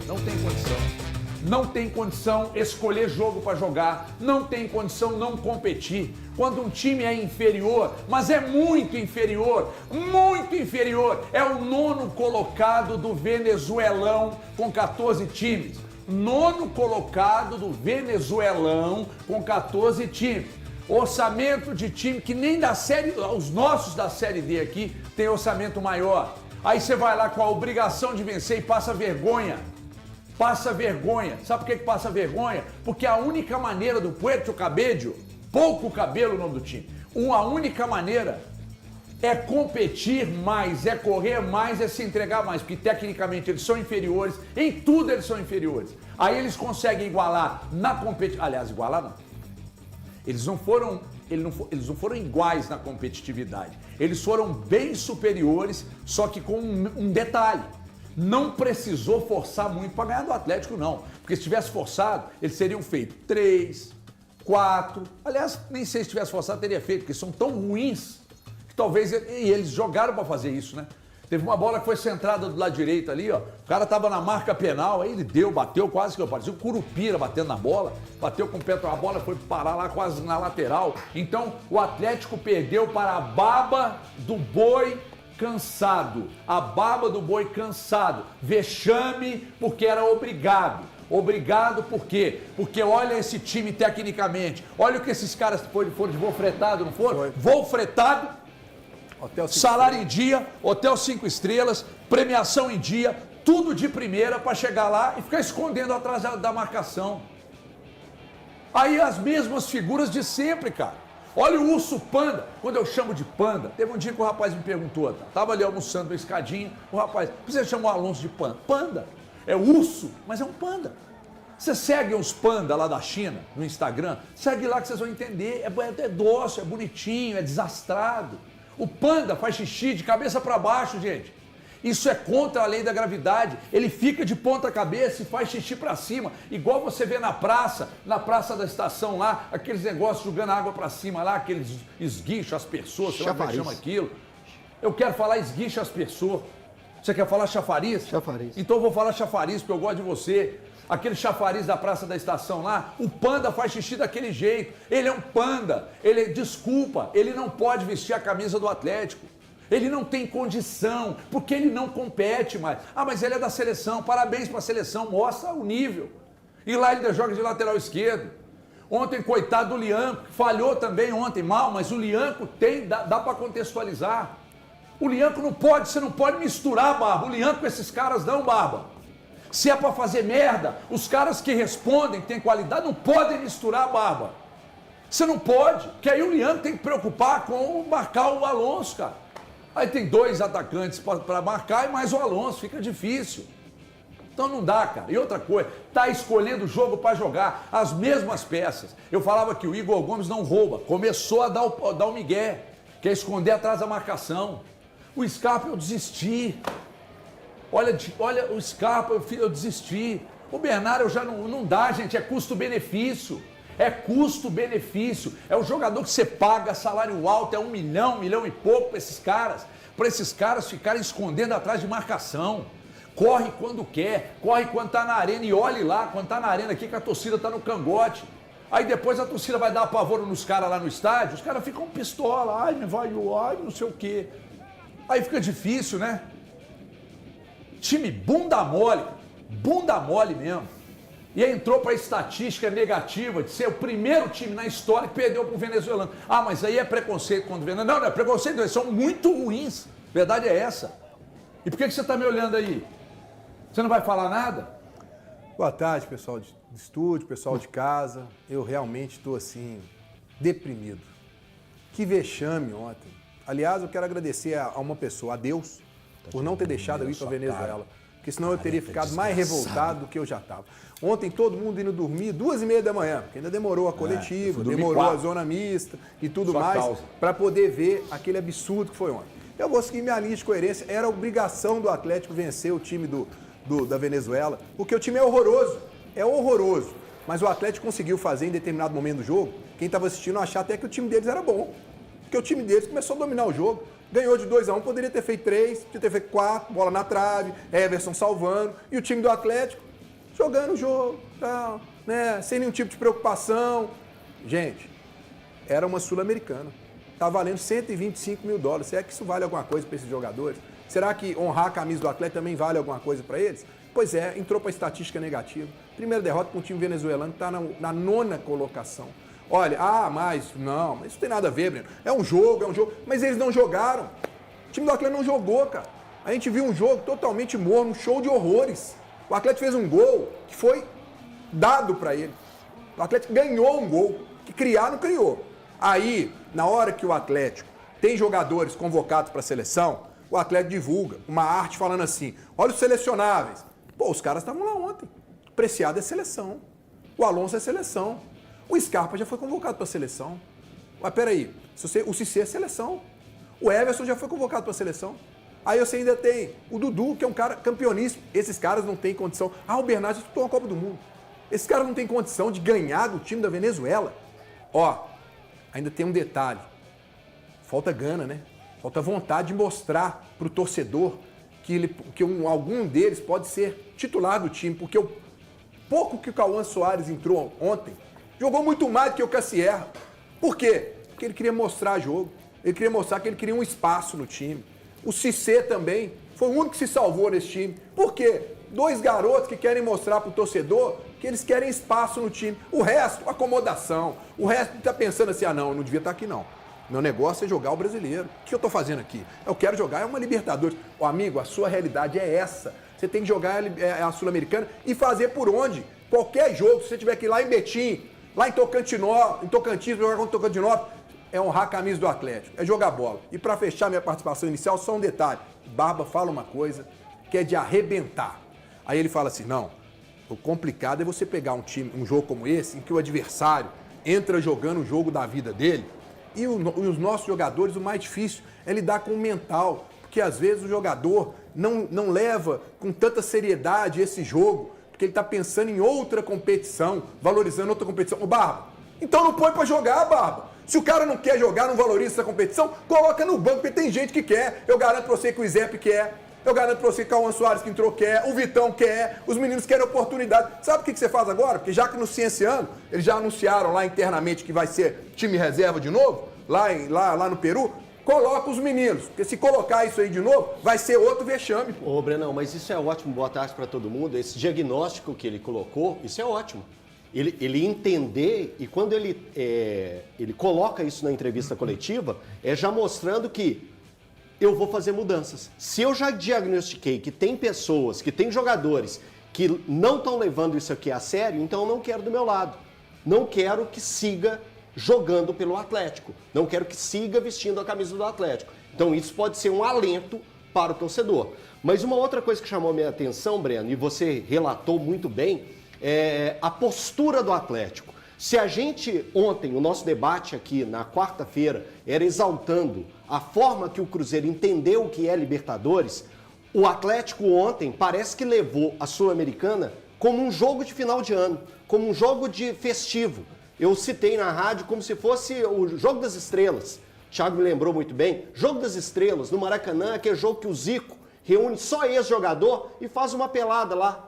Não tem condição. Não tem condição escolher jogo para jogar, não tem condição não competir. Quando um time é inferior, mas é muito inferior, é o 9º colocado do Venezuelão com 14 times. 9º colocado do Venezuelão com 14 times. Orçamento de time que nem da série, os nossos da Série D aqui tem orçamento maior. Aí você vai lá com a obrigação de vencer e passa vergonha. Passa vergonha. Sabe por que passa vergonha? Porque a única maneira do Puerto Cabello, pouco cabelo o nome do time, a única maneira é competir mais, é correr mais, é se entregar mais, porque tecnicamente eles são inferiores, em tudo eles são inferiores. Aí eles conseguem igualar na competição, aliás, igualar não. Eles não foram iguais na competitividade, eles foram bem superiores, só que com um detalhe. Não precisou forçar muito para ganhar do Atlético, não. Porque se tivesse forçado, eles teriam feito 3, 4. Aliás, nem sei se tivesse forçado, teria feito, porque são tão ruins que talvez. E eles jogaram para fazer isso, né? Teve uma bola que foi centrada do lado direito ali, ó. O cara tava na marca penal, aí ele bateu quase que eu parecia o Curupira batendo na bola, bateu com o pé, a bola foi parar lá quase na lateral. Então, o Atlético perdeu para a baba do boi cansado, a baba do boi cansado, vexame porque era obrigado. Obrigado por quê? Porque olha esse time tecnicamente, olha o que esses caras foram de voo fretado, não foram? Voo fretado, salário em dia, hotel 5 estrelas, premiação em dia, tudo de primeira para chegar lá e ficar escondendo atrás da marcação. Aí as mesmas figuras de sempre, cara. Olha o urso panda, quando eu chamo de panda, teve um dia que o rapaz me perguntou, tava ali almoçando na escadinha, o rapaz, por que você chamou o Alonso de panda? Panda, é urso, mas é um panda. Você segue os panda lá da China, no Instagram, segue lá que vocês vão entender, é dócil, é bonitinho, é desastrado. O panda faz xixi de cabeça para baixo, gente. Isso é contra a lei da gravidade. Ele fica de ponta cabeça e faz xixi para cima, igual você vê na praça da estação lá, aqueles negócios jogando água para cima lá, aqueles esguichos, as pessoas, sei lá como é que chama aquilo. Eu quero falar esguicho as pessoas. Você quer falar chafariz? Chafariz. Então eu vou falar chafariz, porque eu gosto de você. Aquele chafariz da praça da estação lá, o panda faz xixi daquele jeito. Ele é um panda. Desculpa, ele não pode vestir a camisa do Atlético. Ele não tem condição, porque ele não compete mais. Ah, mas ele é da seleção, parabéns para a seleção, mostra o nível. E lá ele ainda joga de lateral esquerdo. Ontem, coitado do Lianco, falhou também ontem mal, mas o Lianco dá para contextualizar. O Lianco não pode, você não pode misturar, Barba. O Lianco com esses caras não, Barba. Se é para fazer merda, os caras que respondem, que têm qualidade, não podem misturar, Barba. Você não pode, porque aí o Lianco tem que preocupar com marcar o Alonso, cara. Aí tem 2 atacantes para marcar e mais o Alonso, fica difícil. Então não dá, cara. E outra coisa, tá escolhendo o jogo para jogar as mesmas peças. Eu falava que o Igor Gomes não rouba, começou a dar o migué, quer esconder atrás da marcação. O Scarpa eu desisti. Olha o Scarpa eu desisti. O Bernardo eu já não dá, gente, é custo-benefício. É custo-benefício, é o jogador que você paga, salário alto, é 1 milhão, 1 milhão e pouco para esses caras ficarem escondendo atrás de marcação. Corre quando quer, corre quando está na arena e olhe lá, quando está na arena aqui que a torcida está no cangote. Aí depois a torcida vai dar apavoro nos caras lá no estádio, os caras ficam pistola, ai não sei o quê. Aí fica difícil, né? Time bunda mole mesmo. E entrou para a estatística negativa de ser o primeiro time na história que perdeu para o venezuelano. Ah, mas aí é preconceito contra o venezuelano. Não é preconceito, eles são muito ruins. Verdade é essa. E por que você está me olhando aí? Você não vai falar nada? Boa tarde, pessoal de estúdio, pessoal de casa. Eu realmente estou, assim, deprimido. Que vexame ontem. Aliás, eu quero agradecer a uma pessoa, a Deus, por não ter deixado eu ir para a Venezuela. Porque senão eu teria ficado mais revoltado do que eu já estava. Ontem todo mundo indo dormir 2h30 da manhã, porque ainda demorou a coletiva, demorou a zona mista e tudo mais, para poder ver aquele absurdo que foi ontem. Eu vou seguir minha linha de coerência, era obrigação do Atlético vencer o time da Venezuela, porque o time é horroroso, mas o Atlético conseguiu fazer em determinado momento do jogo, quem estava assistindo achar até que o time deles era bom, porque o time deles começou a dominar o jogo. Ganhou de 2-1, poderia ter feito 3, poderia ter feito 4, bola na trave, Everson salvando. E o time do Atlético jogando o jogo, tal, né? Sem nenhum tipo de preocupação. Gente, era uma Sul-Americana. Tá valendo $125 mil. Será que isso vale alguma coisa para esses jogadores? Será que honrar a camisa do atleta também vale alguma coisa para eles? Pois é, entrou para a estatística negativa. Primeira derrota para um time venezuelano que está na 9ª colocação. Olha, mas isso não tem nada a ver, Breno. É um jogo. Mas eles não jogaram. O time do Atlético não jogou, cara. A gente viu um jogo totalmente morno, um show de horrores. O Atlético fez um gol que foi dado para ele. O Atlético ganhou um gol, que criar não criou. Aí, na hora que o Atlético tem jogadores convocados para a seleção, o Atlético divulga uma arte falando assim, olha os selecionáveis. Pô, os caras estavam lá ontem. O Preciado é seleção. O Alonso é seleção. O Scarpa já foi convocado para a seleção. Mas peraí, o Cissé é seleção. O Everson já foi convocado para a seleção. Aí você ainda tem o Dudu, que é um cara campeoníssimo. Esses caras não têm condição. O Bernardo disputou uma Copa do Mundo. Esses caras não têm condição de ganhar do time da Venezuela. Ó, ainda tem um detalhe. Falta gana, né? Falta vontade de mostrar para o torcedor que algum deles pode ser titular do time. Porque o pouco que o Cauã Soares entrou ontem, jogou muito mais do que o Cassierra. Por quê? Porque ele queria mostrar jogo. Ele queria mostrar que ele queria um espaço no time. O Cissé também foi o único que se salvou nesse time. Por quê? 2 garotos que querem mostrar para o torcedor que eles querem espaço no time. O resto, acomodação. O resto está pensando assim, não, eu não devia estar aqui não. Meu negócio é jogar o brasileiro. O que eu estou fazendo aqui? Eu quero jogar uma Libertadores. Ô, amigo, a sua realidade é essa. Você tem que jogar a Sul-Americana e fazer por onde? Qualquer jogo, se você tiver que ir lá em Betim, lá em Tocantins, jogar contra o Tocantinópolis, é honrar a camisa do Atlético, é jogar bola. E para fechar minha participação inicial, só um detalhe. Barba fala uma coisa que é de arrebentar. Aí ele fala assim, não, o complicado é você pegar um jogo como esse, em que o adversário entra jogando o jogo da vida dele, e os nossos jogadores, o mais difícil é lidar com o mental, porque às vezes o jogador não leva com tanta seriedade esse jogo, porque ele está pensando em outra competição, valorizando outra competição. Ô, Barba, então não põe para jogar, Barba. Se o cara não quer jogar, não valoriza essa competição, coloca no banco, porque tem gente que quer. Eu garanto pra você que o Izep quer. Eu garanto pra você que o Cauã Soares que entrou quer. O Vitão quer. Os meninos querem oportunidade. Sabe o que você faz agora? Porque já que no Cienciano, eles já anunciaram lá internamente que vai ser time reserva de novo, lá no Peru, coloca os meninos. Porque se colocar isso aí de novo, vai ser outro vexame. Ô, Brenão, mas isso é ótimo. Boa tarde pra todo mundo. Esse diagnóstico que ele colocou, isso é ótimo. Ele entender, e quando ele coloca isso na entrevista coletiva, é já mostrando que eu vou fazer mudanças. Se eu já diagnostiquei que tem pessoas, que tem jogadores que não estão levando isso aqui a sério, então eu não quero do meu lado. Não quero que siga jogando pelo Atlético. Não quero que siga vestindo a camisa do Atlético. Então isso pode ser um alento para o torcedor. Mas uma outra coisa que chamou a minha atenção, Breno, e você relatou muito bem, a postura do Atlético. Se a gente ontem, o nosso debate aqui na quarta-feira era exaltando a forma que o Cruzeiro entendeu o que é Libertadores, o Atlético ontem parece que levou a Sul-Americana como um jogo de final de ano, como um jogo de festivo. Eu citei na rádio como se fosse o Jogo das Estrelas. O Thiago me lembrou muito bem. Jogo das Estrelas, no Maracanã, aquele jogo que o Zico reúne só ex-jogador e faz uma pelada lá.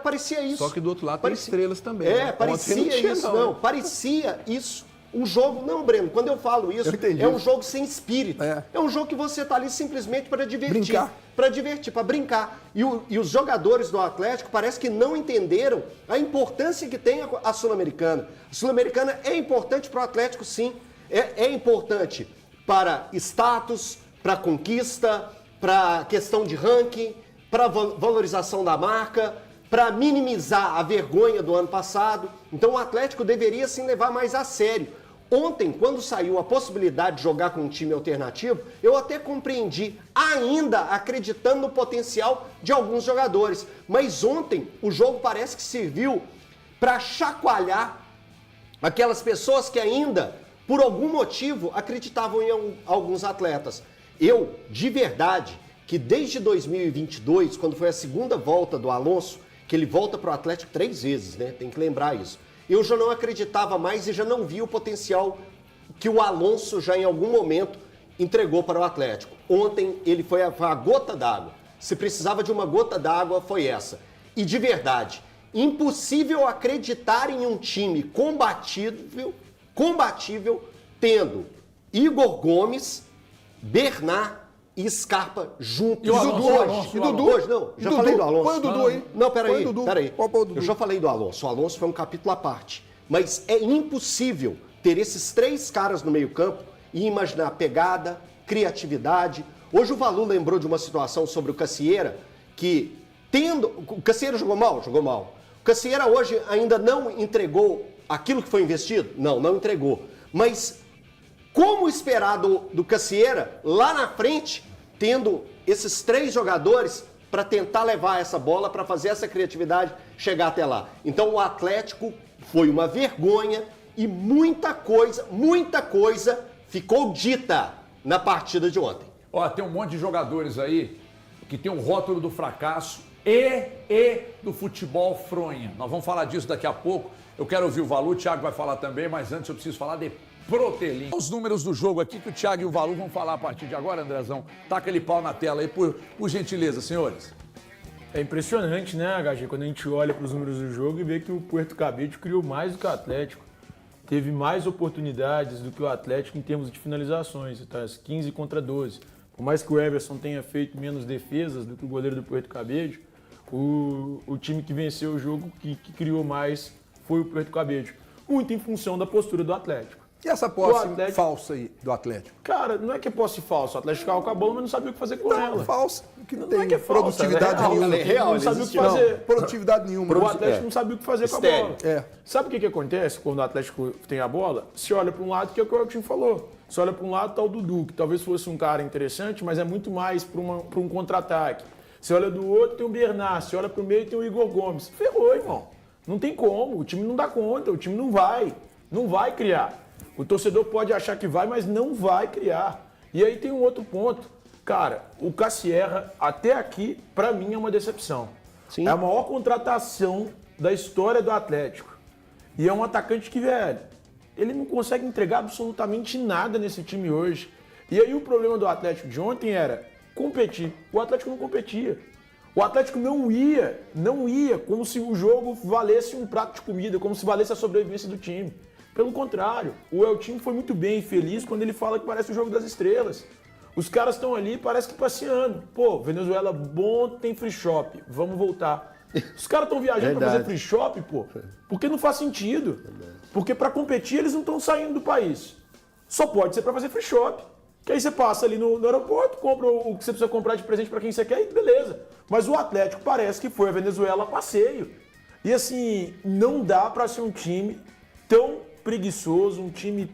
Parecia isso. Só que do outro lado tem estrelas também. Parecia isso. Não, parecia isso. Um jogo... Não, Breno, quando eu falo isso, é um jogo sem espírito. É um jogo que você está ali simplesmente para divertir. Brincar. Para divertir, para brincar. E os jogadores do Atlético parece que não entenderam a importância que tem a Sul-Americana. A Sul-Americana é importante para o Atlético, sim. É importante para status, para conquista, para questão de ranking, para valorização da marca, para minimizar a vergonha do ano passado. Então o Atlético deveria sim levar mais a sério. Ontem, quando saiu a possibilidade de jogar com um time alternativo, eu até compreendi, ainda acreditando no potencial de alguns jogadores. Mas ontem o jogo parece que serviu para chacoalhar aquelas pessoas que ainda, por algum motivo, acreditavam em alguns atletas. Eu, de verdade, que desde 2022, quando foi a segunda volta do Alonso, que ele volta para o Atlético 3 vezes, né? Tem que lembrar isso. Eu já não acreditava mais e já não via o potencial que o Alonso já em algum momento entregou para o Atlético. Ontem ele foi a gota d'água. Se precisava de uma gota d'água, foi essa. E de verdade, impossível acreditar em um time combatível tendo Igor Gomes, Bernard e Scarpa juntos. E o Alonso, E Dudu hoje, não. Já falei do Alonso. Põe o Dudu aí. Não, peraí. Qual foi o Dudu? Eu já falei do Alonso. O Alonso foi um capítulo à parte. Mas é impossível ter esses 3 caras no meio-campo e imaginar pegada, criatividade. Hoje o Valu lembrou de uma situação sobre o Cassieira, que o Cassieira jogou mal? Jogou mal. O Cassieira hoje ainda não entregou aquilo que foi investido? Não entregou. Mas como esperar do Cassieira lá na frente, tendo esses 3 jogadores para tentar levar essa bola, para fazer essa criatividade chegar até lá? Então o Atlético foi uma vergonha e muita coisa ficou dita na partida de ontem. Ó, tem um monte de jogadores aí que tem um rótulo do fracasso e do futebol fronha. Nós vamos falar disso daqui a pouco. Eu quero ouvir o Valu, o Thiago vai falar também, mas antes eu preciso falar de Protelim. Os números do jogo aqui que o Thiago e o Valu vão falar a partir de agora, Andrezão. Taca aquele pau na tela aí, por gentileza, senhores. É impressionante, né, HG, quando a gente olha para os números do jogo e vê que o Puerto Cabello criou mais do que o Atlético. Teve mais oportunidades do que o Atlético em termos de finalizações, tá? 15 contra 12. Por mais que o Everson tenha feito menos defesas do que o goleiro do Puerto Cabello, o time que venceu o jogo, que criou mais, foi o Puerto Cabello. Muito em função da postura do Atlético. E essa posse falsa aí do Atlético? Cara, não é que é posse falsa. O Atlético ficava com a bola, mas não sabia o que fazer com ela. Falsa. Que não Não tem é que é falsa, produtividade é real, nenhuma. é real, não sabia o que fazer. Produtividade nenhuma. O Atlético não sabia o que fazer com a bola. É. Sabe o que acontece quando o Atlético tem a bola? Se olha para um lado, que é o que o Elton falou. Se olha para um lado, tá o Dudu, que talvez fosse um cara interessante, mas é muito mais para um contra-ataque. Se olha do outro, tem o Bernard. Se olha para o meio, tem o Igor Gomes. Ferrou, irmão. Não tem como. O time não dá conta. O time não vai. Não vai criar. O torcedor pode achar que vai, mas não vai criar. E aí tem um outro ponto. Cara, o Cassierra, até aqui, pra mim, é uma decepção. Sim. É a maior contratação da história do Atlético. E é um atacante que, velho, ele não consegue entregar absolutamente nada nesse time hoje. E aí o problema do Atlético de ontem era competir. O Atlético não competia. O Atlético não ia como se o jogo valesse um prato de comida, como se valesse a sobrevivência do time. Pelo contrário, o Eltinho foi muito bem e feliz quando ele fala que parece o jogo das estrelas. Os caras estão ali, parece que passeando. Pô, Venezuela bom, tem free shop, vamos voltar. Os caras estão viajando para fazer free shop, pô, porque não faz sentido. Porque para competir eles não estão saindo do país. Só pode ser para fazer free shop. Que aí você passa ali no aeroporto, compra o que você precisa comprar de presente para quem você quer e beleza. Mas o Atlético parece que foi a Venezuela a passeio. E assim, não dá para ser um time tão preguiçoso, um time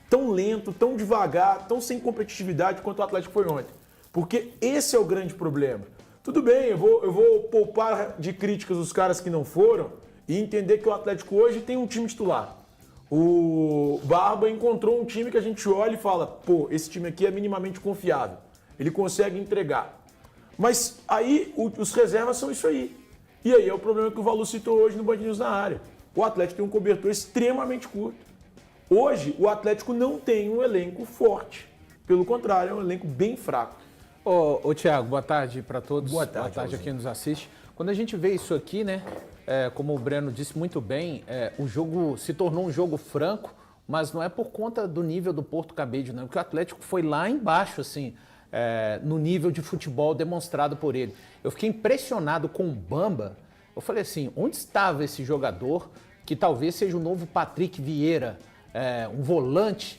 tão lento, tão devagar, tão sem competitividade quanto o Atlético foi ontem. Porque esse é o grande problema. Tudo bem, eu vou poupar de críticas os caras que não foram e entender que o Atlético hoje tem um time titular. O Barba encontrou um time que a gente olha e fala, pô, esse time aqui é minimamente confiável. Ele consegue entregar. Mas aí os reservas são isso aí. E aí é o problema que o Valu citou hoje no Band News na área. O Atlético tem um cobertor extremamente curto. Hoje, o Atlético não tem um elenco forte. Pelo contrário, é um elenco bem fraco. Ô Thiago, boa tarde para todos. Boa tarde a quem nos assiste. Quando a gente vê isso aqui, né, como o Breno disse muito bem, o jogo se tornou um jogo franco, mas não é por conta do nível do Porto Cabello, não. Porque o Atlético foi lá embaixo, assim, no nível de futebol demonstrado por ele. Eu fiquei impressionado com o Bamba. Eu falei assim, onde estava esse jogador que talvez seja o novo Patrick Vieira, um volante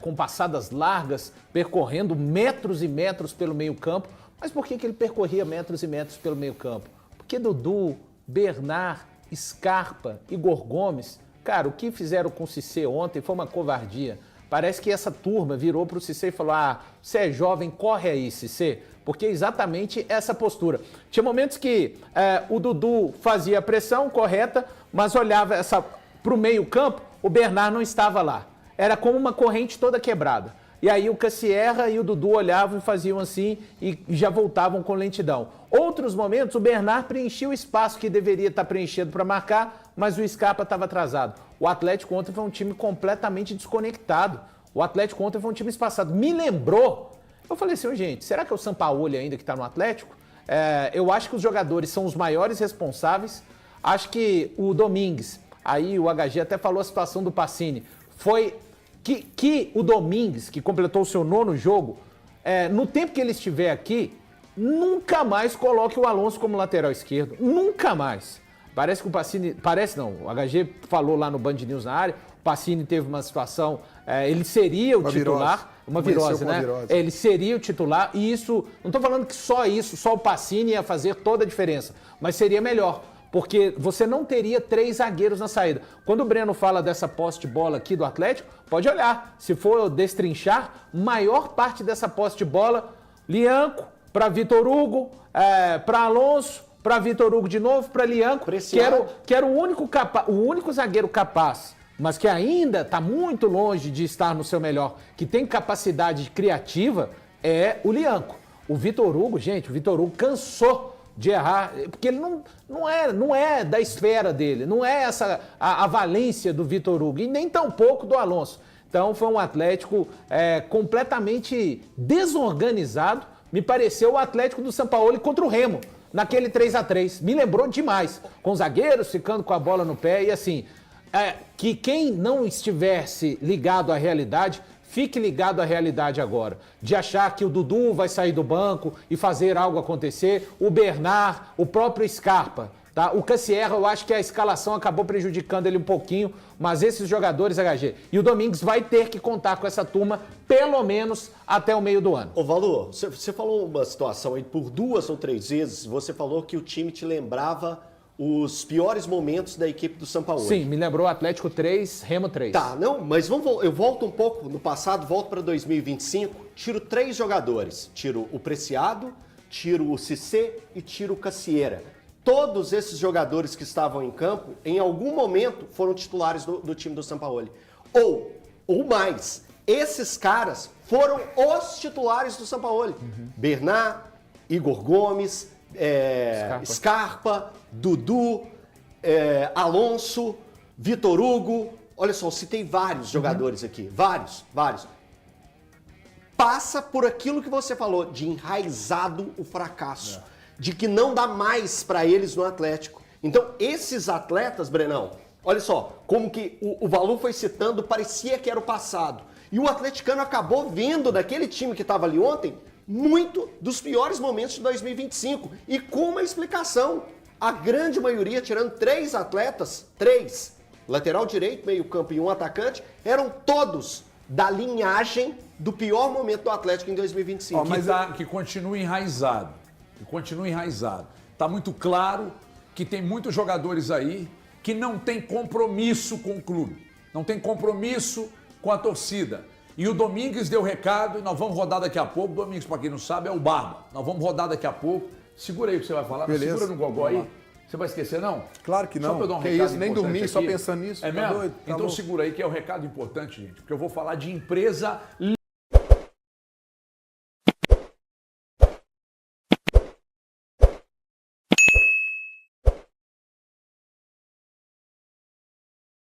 com passadas largas, percorrendo metros e metros pelo meio campo. Mas por que ele percorria metros e metros pelo meio campo? Porque Dudu, Bernard, Scarpa, Igor Gomes, cara, o que fizeram com o Cissé ontem foi uma covardia. Parece que essa turma virou para o Cissé e falou, você é jovem, corre aí, Cissé. Porque é exatamente essa postura. Tinha momentos que o Dudu fazia a pressão correta, mas olhava para o meio campo, o Bernard não estava lá. Era como uma corrente toda quebrada. E aí o Cassierra e o Dudu olhavam e faziam assim e já voltavam com lentidão. Outros momentos, o Bernard preenchia o espaço que deveria estar preenchido para marcar, mas o Scarpa estava atrasado. O Atlético ontem foi um time completamente desconectado. O Atlético ontem foi um time espaçado. Me lembrou. Eu falei assim, gente, será que é o Sampaoli ainda que está no Atlético? Eu acho que os jogadores são os maiores responsáveis. Acho que o Domingues, aí o HG até falou a situação do Pacini, foi que o Domingues, que completou o seu 9º jogo, no tempo que ele estiver aqui, nunca mais coloque o Alonso como lateral esquerdo. Nunca mais. Parece que o Pacini... Parece não, o HG falou lá no Band News na área, o Pacini teve uma situação... ele seria o titular... Uma virose, né? Ele seria o titular e isso... Não estou falando que só isso, só o Pacini ia fazer toda a diferença, mas seria melhor, porque você não teria 3 zagueiros na saída. Quando o Breno fala dessa posse de bola aqui do Atlético, pode olhar. Se for destrinchar, maior parte dessa posse de bola, Lianco para Vitor Hugo, para Alonso, para Vitor Hugo de novo, para Lianco, que era o único zagueiro capaz, mas que ainda está muito longe de estar no seu melhor, que tem capacidade criativa, é o Lianco. O Vitor Hugo, gente, o Vitor Hugo cansou de errar, porque ele não é da esfera dele, não é essa a valência do Vitor Hugo, e nem tampouco do Alonso. Então foi um Atlético completamente desorganizado, me pareceu o Atlético do Sampaoli contra o Remo, naquele 3-3. Me lembrou demais, com os zagueiros ficando com a bola no pé e assim... que quem não estivesse ligado à realidade, fique ligado à realidade agora. De achar que o Dudu vai sair do banco e fazer algo acontecer, o Bernard, o próprio Scarpa, tá? O Cassierra, eu acho que a escalação acabou prejudicando ele um pouquinho, mas esses jogadores, HG, e o Domingues vai ter que contar com essa turma, pelo menos até o meio do ano. Ô, Valor, você falou uma situação aí, por 2 ou 3 vezes, você falou que o time te lembrava os piores momentos da equipe do Sampaoli. Sim, me lembrou Atlético 3, Remo 3. Tá, não, mas eu volto um pouco no passado, volto para 2025, tiro 3 jogadores. Tiro o Preciado, tiro o Cissé e tiro o Cassieira. Todos esses jogadores que estavam em campo, em algum momento, foram titulares do time do Sampaoli. Ou mais, esses caras foram os titulares do Sampaoli. Bernard, Igor Gomes, Scarpa, Dudu, Alonso, Vitor Hugo. Olha só, eu citei vários jogadores aqui. Vários. Passa por aquilo que você falou, de enraizado o fracasso. De que não dá mais para eles no Atlético. Então, esses atletas, Brenão, olha só, como que o Valu foi citando, parecia que era o passado. E o atleticano acabou vendo daquele time que estava ali ontem muito dos piores momentos de 2025. E com uma explicação. A grande maioria, tirando 3 atletas, 3, lateral direito, meio campo e um atacante, eram todos da linhagem do pior momento do Atlético em 2025. Mas que continue enraizado. Está muito claro que tem muitos jogadores aí que não tem compromisso com o clube, não tem compromisso com a torcida. E o Domingues deu recado e nós vamos rodar daqui a pouco. O Domingues, para quem não sabe, é o Barba. Nós vamos rodar daqui a pouco. Segura aí o que você vai falar. Beleza. Segura no gogó aí. Você vai esquecer, não? Claro que não. Só pra eu dar um Que recado isso, nem importante dormir aqui. só pensando nisso. É tá mesmo? doido? Tá Então louco. segura aí que é o recado importante, gente. Porque eu vou falar de empresa